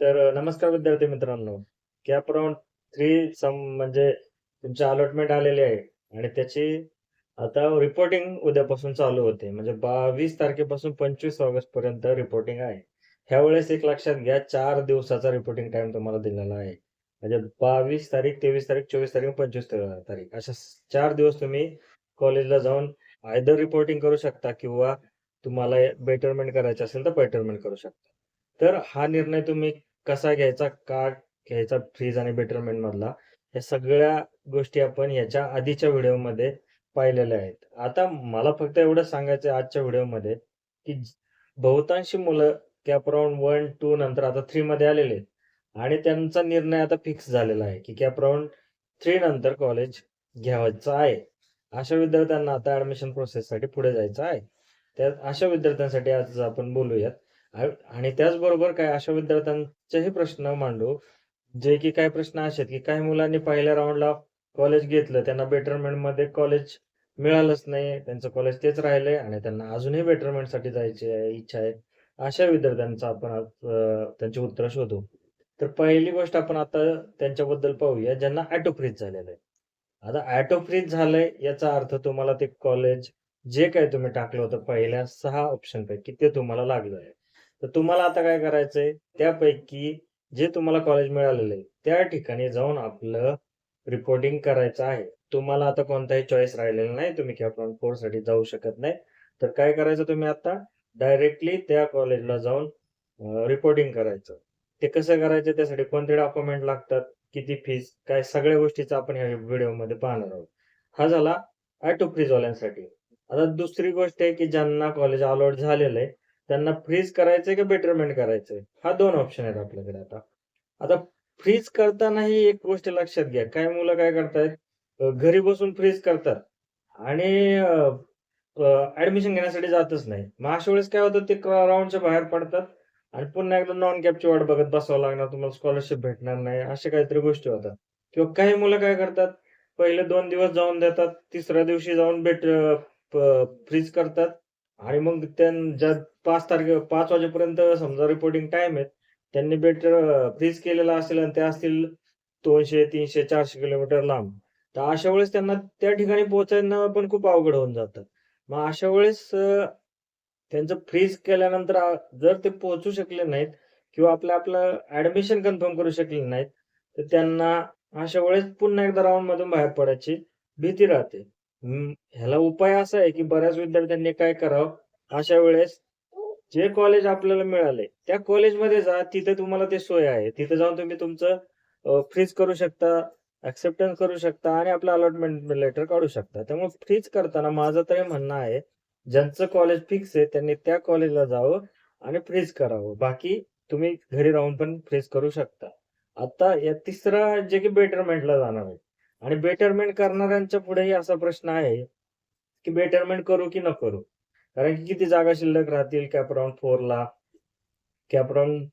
नमस्कार विद्यार्थी मित्रांनो. कॅप राउंड 3 म्हणजे तुमची अलॉटमेंट आलेली आहे आणि त्याची आता रिपोर्टिंग उद्यापासून चालू होते. म्हणजे 22 तारखेपासून 25 ऑगस्ट पर्यंत रिपोर्टिंग आहे. ह्यावेळेस एक लक्षात घ्या 4 दिवसाचा रिपोर्टिंग टाईम तुम्हाला दिलेला आहे. म्हणजे 22 तारीख, 23 तारीख, 24 तारीख, 25 तारीख अशा 4 दिवस तुम्ही कॉलेजला जाऊन आयदर रिपोर्टिंग करू शकता किंवा तुम्हाला बेटरमेंट करायचं असेल तर बेटरमेंट करू शकता. तर हा निर्णय तुम्ही कसा घ्यायचा, का घ्यायचा फ्रीज आणि बेटरमेंट मधला, या सगळ्या गोष्टी आपण याच्या आधीच्या व्हिडिओमध्ये पाहिलेल्या आहेत. आता मला फक्त एवढं सांगायचं आहे आजच्या व्हिडिओमध्ये, की बहुतांशी मुलं कॅप राउंड 1, 2 नंतर आता 3 मध्ये आलेले आहेत आणि त्यांचा निर्णय आता फिक्स झालेला आहे, की कॅप राउंड 3 नंतर कॉलेज घ्यायचं आहे. अशा विद्यार्थ्यांना आता ॲडमिशन प्रोसेससाठी पुढे जायचं आहे. त्या अशा विद्यार्थ्यांसाठी आज आपण बोलूयात. आणि त्याचबरोबर काय अशा विद्यार्थ्यांचेही प्रश्न मांडू, जे की काही प्रश्न असे आहेत, की काही मुलांनी पहिल्या राउंडला कॉलेज घेतलं, त्यांना बेटरमेंटमध्ये कॉलेज मिळालंच नाही. त्यांचं कॉलेज तेच राहिलंय आणि त्यांना अजूनही बेटरमेंटसाठी जायची इच्छा आहे. अशा विद्यार्थ्यांचं आपण आज त्यांची उत्तरं शोधू. तर पहिली गोष्ट आपण आता त्यांच्याबद्दल पाहूया, ज्यांना ऑटो फ्रीज झालेलं आहे. आता ऑटो फ्रीज झालंय याचा अर्थ तुम्हाला ते कॉलेज जे काही तुम्ही टाकलं होतं पहिल्या 6 ऑप्शनपैकी ते तुम्हाला लागलं आहे. तर तुम्हाला आता काय करायचंय, त्यापैकी जे तुम्हाला कॉलेज मिळालेलं आहे, त्या ठिकाणी जाऊन आपलं रिपोर्टिंग करायचं आहे. तुम्हाला आता कोणताही चॉईस राहिलेला नाही. तुम्ही कॅप राउंड 4 साठी जाऊ शकत नाही. तर काय करायचं तुम्ही आता डायरेक्टली त्या कॉलेजला जाऊन रिपोर्टिंग करायचं. ते कसं करायचं, त्यासाठी कोणते डॉक्युमेंट लागतात, किती फीस, काय सगळ्या गोष्टीचं आपण ह्या व्हिडिओमध्ये पाहणार आहोत. हा झाला ऑटो फ्रीजवाल्यांसाठी. आता दुसरी गोष्ट आहे, की ज्यांना कॉलेज अलॉट झालेलं आहे, त्यांना फ्रीज करायचंय की बेटरमेंट करायचंय? हा 2 ऑप्शन आहेत आपल्याकडे आता. आता फ्रीज करतानाही एक गोष्ट लक्षात घ्या. काही मुलं काय करतायत, घरी बसून फ्रीज करतात आणि ॲडमिशन घेण्यासाठी जातच नाही. मग अशा वेळेस काय होतं, ते राउंडच्या बाहेर पडतात आणि पुन्हा एकदा नॉन कॅपची वाट बघत बसावं लागणार, तुम्हाला स्कॉलरशिप भेटणार नाही, अशा काहीतरी गोष्टी होतात. किंवा काही मुलं काय करतात, पहिले 2 दिवस जाऊन देतात, तिसऱ्या दिवशी जाऊन फ्रीज करतात आणि मग ज्या 5 वाजेपर्यंत समजा रिपोर्टिंग टाईम आहे, त्यांनी फ्रीज केलेला असेल आणि ते असतील 200, 300, 400 किलोमीटर लांब. तर अशा वेळेस त्यांना त्या ठिकाणी पोहोचायला पण खूप अवघड होऊन जातं. मग अशा वेळेस त्यांचं फ्रीज केल्यानंतर जर ते पोहोचू शकले नाहीत किंवा आपलं ॲडमिशन कन्फर्म करू शकले नाहीत, तर त्यांना अशा वेळेस पुन्हा एकदा राउंडमधून बाहेर पडायची भीती राहते. ह्याला उपाय असा आहे, की बऱ्याच विद्यार्थ्यांनी काय करावं, अशा वेळेस जे कॉलेज आपल्याला मिळालंय, त्या कॉलेजमध्ये जा. तिथे तुम्हाला ते सोय आहे. तिथे जाऊन तुम्ही तुमचं फ्रीज करू शकता, एक्सेप्टन्स करू शकता आणि आपलं अलॉटमेंट लेटर काढू शकता. त्यामुळे फ्रीज करताना माझं तरी म्हणणं आहे, ज्यांचं कॉलेज फिक्स आहे त्यांनी त्या कॉलेजला जावं आणि फ्रीज करावं. बाकी तुम्ही घरी राहून पण फ्रीज करू शकता. आता या तिसरा जे की बेटरमेंटला जाणार आहे आणि बेटरमेंट करणाऱ्यांच्या पुढेही असा प्रश्न आहे, की बेटरमेंट करू की न करू? कारण की किती जागा शिल्लक राहतील कॅप राउंड 4ला. कॅप राउंड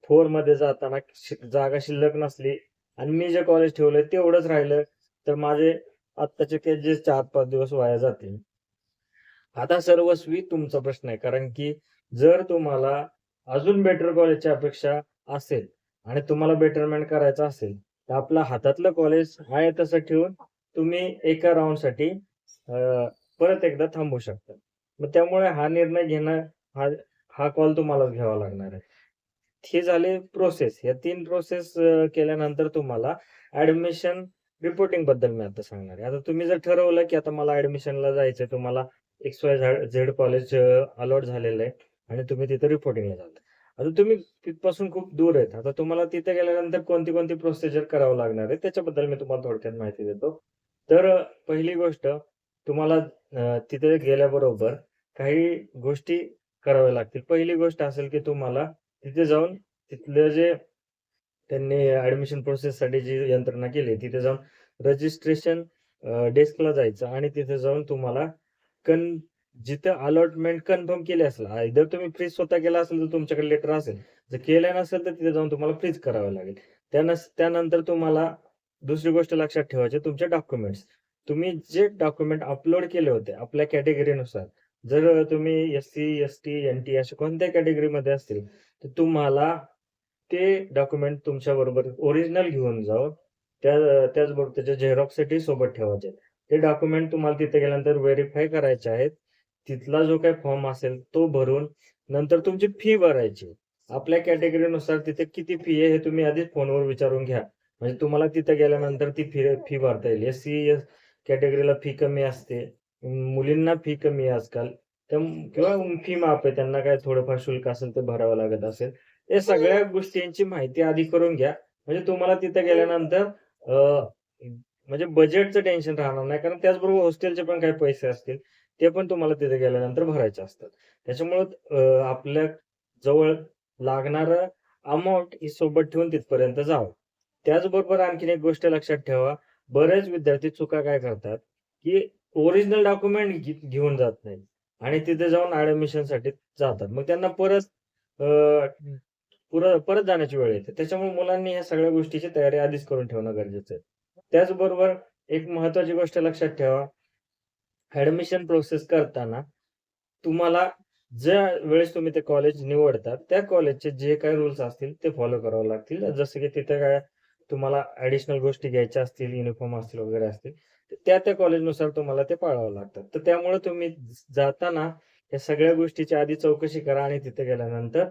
4 मध्ये जाताना जागा शिल्लक नसली आणि मी जे कॉलेज ठेवलंय तेवढंच राहिलं, तर माझे आत्ताचे काही जे 4-5 दिवस वाया जातील. आता सर्वस्वी तुमचा प्रश्न आहे. कारण की जर तुम्हाला अजून बेटर कॉलेजची अपेक्षा असेल आणि तुम्हाला बेटरमेंट करायचं असेल, तर आपलं हातातलं कॉलेज आहे तसं ठेवून तुम्ही एका राउंडसाठी परत एकदा थांबू शकता. मग त्यामुळे हा निर्णय घेणं हा हा कॉल तुम्हालाच घ्यावा लागणार आहे. हे झाले प्रोसेस. या 3 प्रोसेस केल्यानंतर तुम्हाला ॲडमिशन रिपोर्टिंगबद्दल मी आता सांगणार आहे. आता तुम्ही जर ठरवलं, की आता मला ॲडमिशनला जायचंय, तुम्हाला XYZ कॉलेज अलॉट झालेलं आहे आणि तुम्ही तिथे रिपोर्टिंगला जाता. आता तुम्ही तिथपासून खूप दूर आहेत. आता तुम्हाला तिथे गेल्यानंतर कोणती प्रोसिजर करावं लागणार आहे, त्याच्याबद्दल मी तुम्हाला थोडक्यात माहिती देतो. तर पहिली गोष्ट तुम्हाला तिथे गेल्याबरोबर काही गोष्टी कराव्या लागतील. पहिली गोष्ट असेल, की तुम्हाला तिथे जाऊन तिथलं जे त्यांनी ॲडमिशन प्रोसेससाठी जी यंत्रणा केली, तिथे जाऊन रजिस्ट्रेशन डेस्कला जायचं आणि तिथे जाऊन तुम्हाला कन जिथं अलॉटमेंट कन्फर्म केली असेल, आयदर तुम्ही फ्रीज स्वतः केला असेल तर तुमच्याकडे लेटर असेल. जर केलं नसेल तर तिथे जाऊन तुम्हाला फ्रीज करावं लागेल. त्यानंतर तुम्हाला दुसरी गोष्ट लक्षात ठेवायची, तुमचे डॉक्युमेंट्स. तुम्ही जे डॉक्युमेंट अपलोड केले होते आपल्या कॅटेगरीनुसार, जर तुम्ही एस-सी, एस-टी, एन-टी अशा कोणत्याही कॅटेगरीमध्ये असतील, तर तुम्हाला ते डॉक्युमेंट तुमच्या बरोबर ओरिजिनल घेऊन जावं. त्याचबरोबर त्याच्या झेरॉक्ससाठी सोबत ठेवायचे. ते डॉक्युमेंट तुम्हाला तिथे गेल्यानंतर व्हेरिफाय करायचे आहेत. तिथला जो काही फॉर्म असेल तो भरून नंतर तुमची फी भरायची. आपल्या कॅटेगरीनुसार तिथे किती फी आहे हे तुम्ही आधीच फोनवर विचारून घ्या. म्हणजे तुम्हाला तिथे गेल्यानंतर ती फी फी भरता येईल. एस-सी कॅटेगरीला फी कमी असते. मुलींना फी कमी आहे आजकाल. तर किंवा फी माफ आहे. त्यांना काय थोडंफार शुल्क असेल ते भरावं लागत असेल. या सगळ्या गोष्टींची माहिती आधी करून घ्या. म्हणजे तुम्हाला तिथे गेल्यानंतर अ, म्हणजे बजेटचं टेन्शन राहणार नाही. कारण त्याचबरोबर हॉस्टेलचे पण काही पैसे असतील. ते पण तुम्हाला तिथे गेल्यानंतर भरायचे असतात. त्याच्यामुळं आपल्या जवळ लागणारं अमाउंट ही सोबत ठेवून तिथपर्यंत जावं. त्याचबरोबर आणखीन एक गोष्ट लक्षात ठेवा. बरेच विद्यार्थी चुका काय करतात, की ओरिजिनल डॉक्युमेंट घेऊन जात नाहीत आणि तिथे जाऊन ॲडमिशनसाठी जातात. मग त्यांना अ, परत जाण्याची वेळ येते. त्याच्यामुळे मुलांनी ह्या सगळ्या गोष्टीची तयारी आधीच करून ठेवणं गरजेचं आहे. त्याचबरोबर एक महत्त्वाची गोष्ट लक्षात ठेवा, ॲडमिशन प्रोसेस करताना तुम्हाला ज्या वेळेस तुम्ही ते कॉलेज निवडता, त्या कॉलेजचे जे काही रूल्स असतील ते फॉलो करावे लागतील. जसं की तिथे काय तुम्हाला ॲडिशनल गोष्टी घ्यायच्या असतील, युनिफॉर्म असतील वगैरे असतील, तर त्या कॉलेजनुसार तुम्हाला ते पाळावं लागतात. तर त्यामुळे तुम्ही जाताना या सगळ्या गोष्टीची आधी चौकशी करा आणि तिथे गेल्यानंतर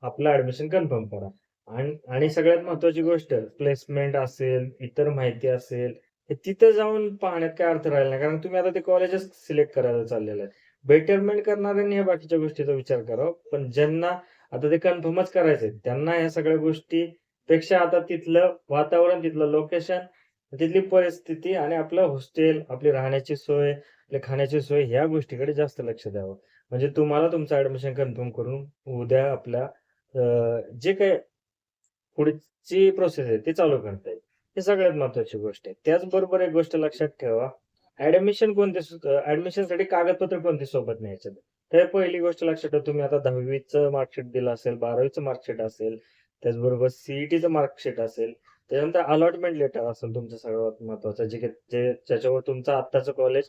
आपलं ॲडमिशन कन्फर्म करा. आणि सगळ्यात महत्त्वाची गोष्ट प्लेसमेंट असेल, इतर माहिती असेल, हे तिथं जाऊन पाहण्यात काही अर्थ राहिला नाही. कारण तुम्ही आता ते कॉलेजच सिलेक्ट करायला चाललेलं आहे. बेटरमेंट करणाऱ्यांनी ह्या बाकीच्या गोष्टीचा विचार करावा. पण ज्यांना आता ते कन्फर्मच करायचंय, त्यांना ह्या सगळ्या गोष्टीपेक्षा आता तिथलं वातावरण, तिथलं लोकेशन, तिथली परिस्थिती आणि आपलं हॉस्टेल, आपली राहण्याची सोय, आपली खाण्याची सोय ह्या गोष्टीकडे जास्त लक्ष द्यावं. म्हणजे तुम्हाला तुमचं ॲडमिशन कन्फर्म करून उद्या आपल्या जे काही पुढची प्रोसेस आहे ती चालू करता येईल. ही सगळ्यात महत्त्वाची गोष्ट आहे. त्याचबरोबर एक गोष्ट लक्षात ठेवा, ॲडमिशनसाठी कागदपत्र कोणती सोबत न्यायचे. तर पहिली गोष्ट लक्षात ठेवा, तुम्ही आता 10वीचं मार्कशीट दिलं असेल, 12वीचं मार्कशीट असेल, त्याचबरोबर सी-ई-टीचं मार्कशीट असेल, त्याच्यानंतर अलॉटमेंट लेटर असेल तुमचं सर्वात महत्त्वाचं, ज्याच्यावर तुमचं आत्ताचं कॉलेज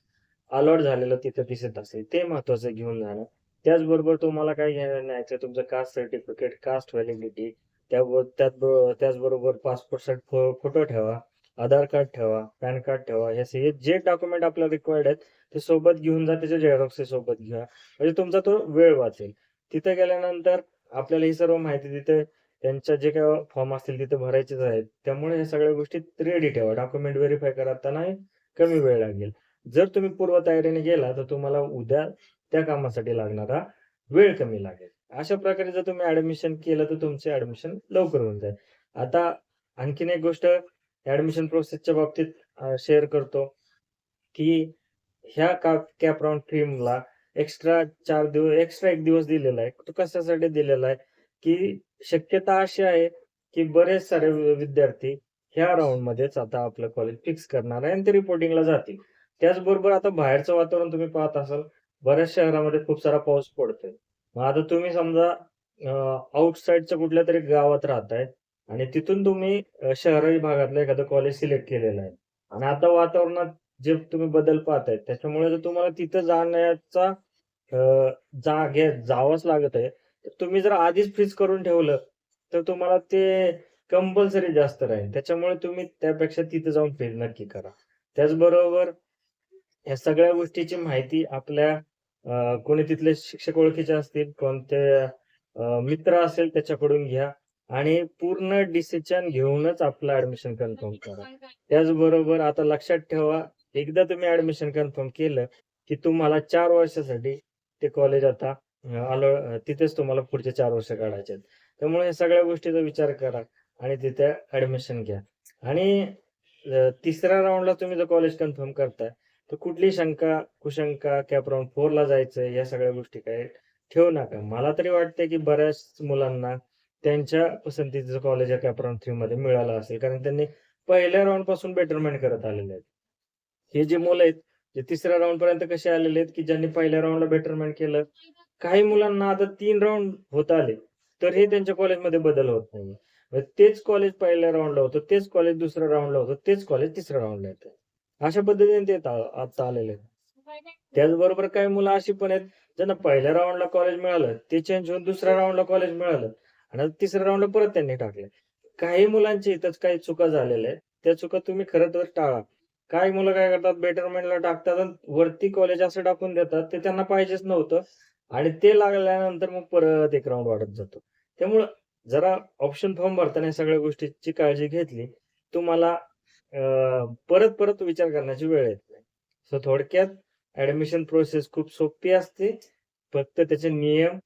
अलॉट झालेलं तिथं दिसत असेल, ते महत्त्वाचं घेऊन जाणं. त्याचबरोबर तुम्हाला काय न्यायचं तुमचं कास्ट सर्टिफिकेट, कास्ट व्हॅलिडिटी, त्याचबरोबर पासपोर्ट साइज फोटो ठेवा, आधार कार्ड ठेवा, पॅन कार्ड ठेवा. हे जे डॉक्युमेंट आपल्याला रिक्वायर्ड आहेत, ते सोबत घेऊन जा. त्याचे झेरॉक्स सोबत घ्या. म्हणजे तुमचा तो वेळ वाचेल. तिथे गेल्यानंतर आपल्याला ही सर्व माहिती तिथे त्यांच्या जे काही फॉर्म असतील तिथे भरायचेच आहेत. त्यामुळे ह्या सगळ्या गोष्टी रेडी ठेवा. डॉक्युमेंट व्हेरिफाय करतानाही कमी वेळ लागेल. जर तुम्ही पूर्वतयारीने गेला, तर तुम्हाला उद्या त्या कामासाठी लागणारा वेळ कमी लागेल. अशा प्रकारे जर तुम्ही ॲडमिशन केलं, तर तुमचे ॲडमिशन लवकर होऊन जाईल. आता आणखीन एक गोष्ट ॲडमिशन प्रोसेसच्या बाबतीत शेअर करतो, की ह्या कॅप राउंड थीमला एक्स्ट्रा 1 दिवस दिलेला आहे. तो कशासाठी दिलेला आहे, की शक्यता अशी आहे, की बरेच सारे विद्यार्थी ह्या राउंडमध्येच आता आपलं कॉलेज फिक्स करणार आहे आणि ते रिपोर्टिंगला जातील. त्याचबरोबर आता बाहेरचं वातावरण तुम्ही पाहत असाल, बऱ्याच शहरामध्ये खूप सारा पाऊस पडतोय. मग आता तुम्ही समजा आउटसाइडच्या कुठल्यातरी गावात राहताय आणि तिथून तुम्ही शहरी भागातलं एखादं कॉलेज सिलेक्ट केलेलं आहे आणि आता वातावरणात जे तुम्ही बदल पाहताय, त्याच्यामुळे जर तुम्हाला तिथं जाण्याचा जावंच लागत आहे. तर तुम्ही जर आधीच फिक्स करून ठेवलं, तर तुम्हाला ते कंपल्सरी जास्त राहील. त्याच्यामुळे तुम्ही त्यापेक्षा तिथे जाऊन फील नक्की करा. त्याचबरोबर या सगळ्या गोष्टीची माहिती आपल्या कोणी तिथले शिक्षक ओळखीचे असतील, कोणते मित्र असेल त्याच्याकडून घ्या आणि पूर्ण डिसिजन घेऊनच आपलं ॲडमिशन कन्फर्म करा. त्याचबरोबर आता लक्षात ठेवा, एकदा तुम्ही ॲडमिशन कन्फर्म केलं, की तुम्हाला 4 वर्षासाठी ते कॉलेज आता तिथेच तुम्हाला पुढचे 4 वर्ष काढायचे आहेत. त्यामुळे या सगळ्या गोष्टीचा विचार करा आणि तिथे ॲडमिशन घ्या. आणि तिसऱ्या राउंडला तुम्ही जर कॉलेज कन्फर्म करताय, तर कुठलीही शंका, कुशंका कॅप राउंड 4 ला जायचंय या सगळ्या गोष्टी काही ठेवू नका. मला तरी वाटतंय, की बऱ्याच मुलांना त्यांच्या पसंतीचं कॉलेज या कॅप राउंड 3 मध्ये मिळालं असेल. कारण त्यांनी पहिल्या राउंडपासून बेटरमेंट करत आलेले आहेत. हे जे मुलं आहेत, जे तिसऱ्या राउंडपर्यंत कसे आलेले आहेत, की ज्यांनी पहिल्या राउंडला बेटरमेंट केलं. काही मुलांना आता 3 राउंड होत आले, तरीही त्यांच्या कॉलेजमध्ये बदल होत नाहीये. मग तेच कॉलेज पहिल्या राउंडला होतं, तेच कॉलेज दुसऱ्या राउंडला होतं, तेच कॉलेज तिसऱ्या राउंडला येतंय. अशा पद्धतीने ते आता आलेले आहेत. त्याचबरोबर काही मुलं अशी पण आहेत, ज्यांना पहिल्या राउंडला कॉलेज मिळालं, ते चेंज होऊन दुसऱ्या राउंडला कॉलेज मिळालं आणि आता तिसऱ्या राऊंडला परत त्यांनी टाकले. काही मुलांची इथंच काही चुका झालेल्या आहेत. त्या चुका तुम्ही खरं तर टाळा. काही मुलं काय करतात बेटरमेंटला टाकतात आणि वरती कॉलेज असं टाकून देतात, ते त्यांना पाहिजेच नव्हतं आणि ते लागल्यानंतर मग परत एक राउंड वाढत जातो. त्यामुळं जरा ऑप्शन फॉर्म भरताना या सगळ्या गोष्टीची काळजी घेतली, तुम्हाला परत विचार करण्याची वेळ येत नाही. सो थोडक्यात ॲडमिशन प्रोसेस खूप सोपी असते. फक्त त्याचे नियम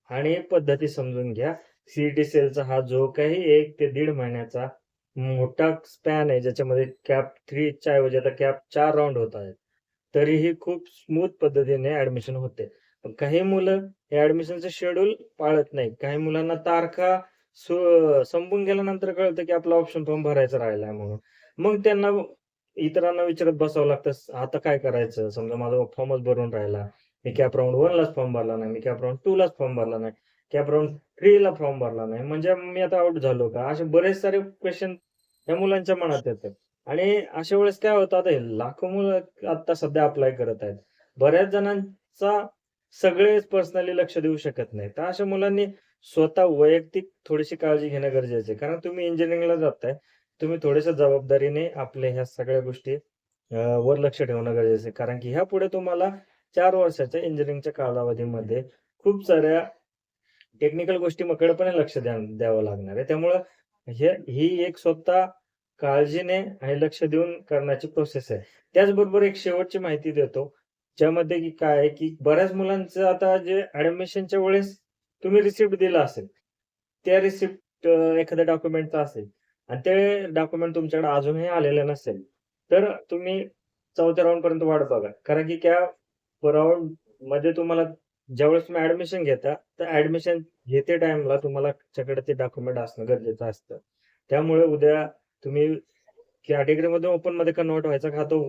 आणि पद्धती समजून घ्या. सी सेलचा हा जो काही 1 ते दीड महिन्याचा मोठा स्पॅन आहे, ज्याच्यामध्ये कॅप 3 च्या ऐवजी आता कॅप 4 राउंड होत आहेत. तरीही खूप स्मूथ पद्धतीने ॲडमिशन होते. पण काही मुलं हे ॲडमिशनचं शेड्यूल पाळत नाहीत. काही मुलांना तारखा संपून गेल्यानंतर कळतं, की आपला ऑप्शन फॉर्म भरायचा राहिलाय म्हणून. मग त्यांना इतरांना विचारत बसावं लागतं, आता काय करायचं? समजा माझा फॉर्मच भरून राहिला. मी कॅप राउंड 1 लाच फॉर्म भरला नाही. मी कॅप राउंड 2 लाच फॉर्म भरला नाही. कॅप राउंड 3 ला फॉर्म भरला नाही. म्हणजे मी आता आउट झालो का? असे बरेच सारे क्वेशन या मुलांच्या मनात येतात. आणि अशा वेळेस काय होतं, आता हे लाखो मुलं आता सध्या अप्लाय करत आहेत. बऱ्याच जणांचा सगळेच पर्सनली लक्ष देऊ शकत नाहीत. तर अशा मुलांनी स्वतः वैयक्तिक थोडीशी काळजी घेणं गरजेचं आहे. कारण तुम्ही इंजिनिअरिंगला जाताय. तुम्ही थोड्याशा जबाबदारीने आपल्या ह्या सगळ्या गोष्टी वर लक्ष ठेवणं गरजेचं आहे. कारण की ह्यापुढे तुम्हाला 4 वर्षाच्या इंजिनिअरिंगच्या कालावधीमध्ये खूप साऱ्या टेक्निकल गोष्टींकडे पण लक्ष द्यावं लागणार आहे. त्यामुळं ही एक स्वतः काळजीने आणि लक्ष देऊन करण्याची प्रोसेस आहे. त्याचबरोबर एक शेवटची माहिती देतो, ज्यामध्ये की काय आहे, की बऱ्याच मुलांचं आता जे ॲडमिशनच्या वेळेस तुम्ही रिसिप्ट दिला असेल, त्या रिसिप्ट एखाद्या डॉक्युमेंटचा असेल आणि ते डॉक्युमेंट तुमच्याकडे अजूनही आलेलं नसेल, तर तुम्ही 4थ्या राउंडपर्यंत वाट बघा. कारण की त्या राउंडमध्ये तुम्हाला ज्यावेळेस तुम्ही ॲडमिशन घेता, तर ॲडमिशन घेते टाईमला तुमच्याकडे ते डॉक्युमेंट असणं गरजेचं असतं. त्यामुळे उद्या तुम्ही कॅटेगरीमध्ये ओपनमध्ये कन्व्हर्ट व्हायचा का तो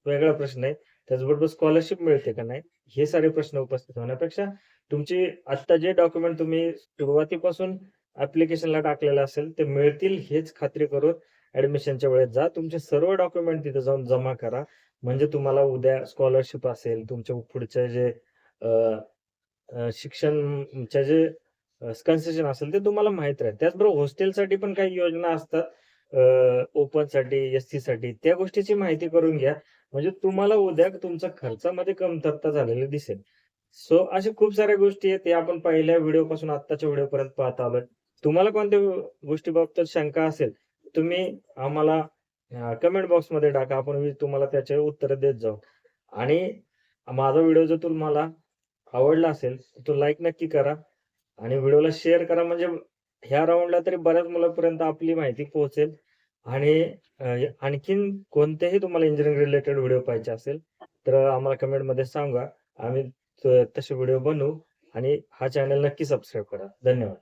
वेगळा प्रश्न आहे. त्याचबरोबर स्कॉलरशिप मिळते का नाही, हे सारे प्रश्न उपस्थित होण्यापेक्षा तुमची आत्ता जे डॉक्युमेंट तुम्ही सुरुवातीपासून ॲप्लिकेशनला टाकलेलं असेल, ते मिळतील हेच खात्री करून ॲडमिशनच्या वेळेस जा. तुमचे सर्व डॉक्युमेंट तिथे जाऊन जमा करा. म्हणजे तुम्हाला उद्या स्कॉलरशिप असेल, तुमच्या पुढचे जे अ, शिक्षणच्या जे कन्सेशन असेल ते तुम्हाला माहीत राहील. त्याचबरोबर हॉस्टेलसाठी पण काही योजना असतात. ओपनसाठी, एस-सीसाठी त्या गोष्टीची माहिती करून घ्या. म्हणजे तुम्हाला उद्या तुमच्या खर्चामध्ये कमतरता झालेली दिसेल. सो अशा खूप साऱ्या गोष्टी आहेत, त्या आपण पहिल्या व्हिडिओपासून आत्ताच्या व्हिडिओपर्यंत पाहत आलोय. तुम्हाला कोणत्या गोष्टीबाबत शंका असेल, तुम्ही आम्हाला कमेंट बॉक्समध्ये टाका. मी तुम्हाला त्याचे उत्तरं देत जाऊ. आणि माझा व्हिडिओ जर तुम्हाला आवडला असेल, तर तो लाईक नक्की करा आणि व्हिडिओला शेअर करा. म्हणजे ह्या राउंडला तरी बऱ्याच मुलांपर्यंत आपली माहिती पोहोचेल. आणि आणखीन कोणतेही तुम्हाला इंजिनिअरिंग रिलेटेड व्हिडिओ पाहिजे असेल, तर आम्हाला कमेंटमध्ये सांगा. आम्ही तसे व्हिडिओ बनवू आणि हा चॅनल नक्की सबस्क्राईब करा. धन्यवाद.